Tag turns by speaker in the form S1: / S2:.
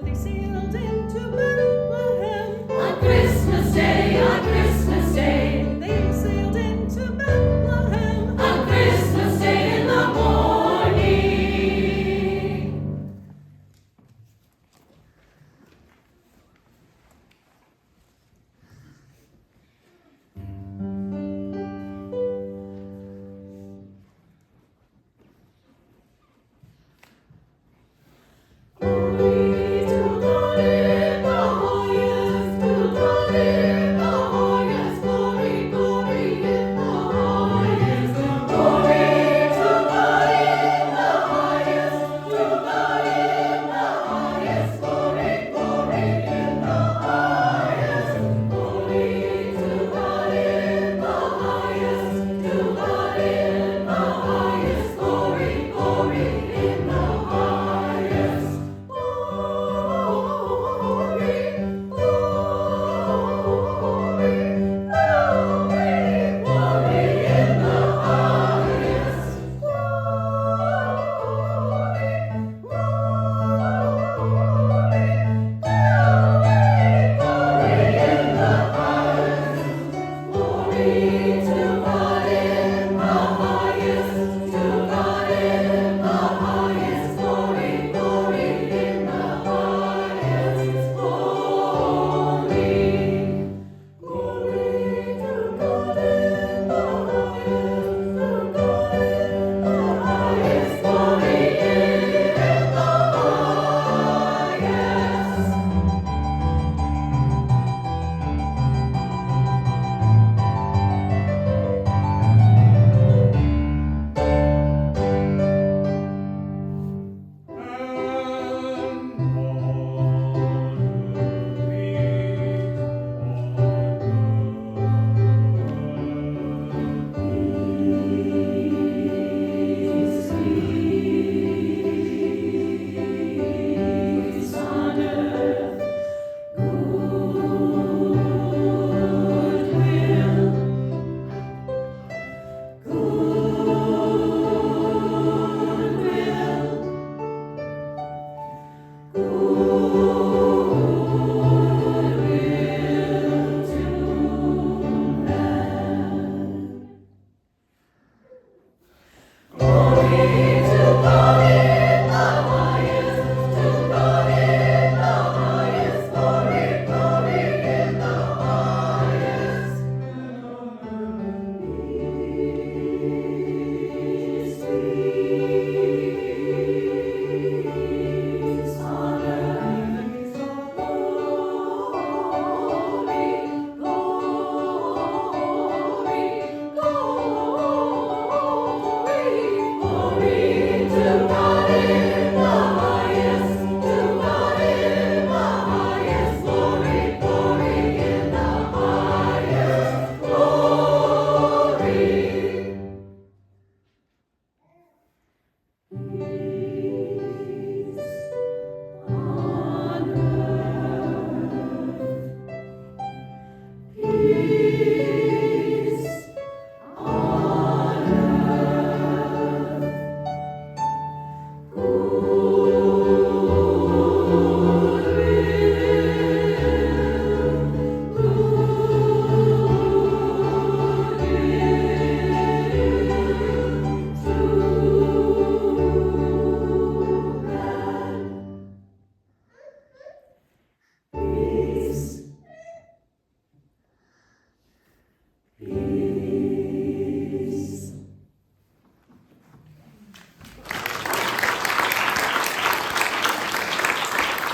S1: they sailed into Bethlehem.
S2: On Christmas Day, on Christmas Day,
S1: They sailed into Bethlehem.
S2: on Christmas Day in the morning. Glory to God in the highest, to God in the highest, glory, glory in the highest. Glory to God in the highest, to God in the highest, glory, glory in the highest. Glory to God in the highest, to God in the highest, glory, glory in the highest. Peace.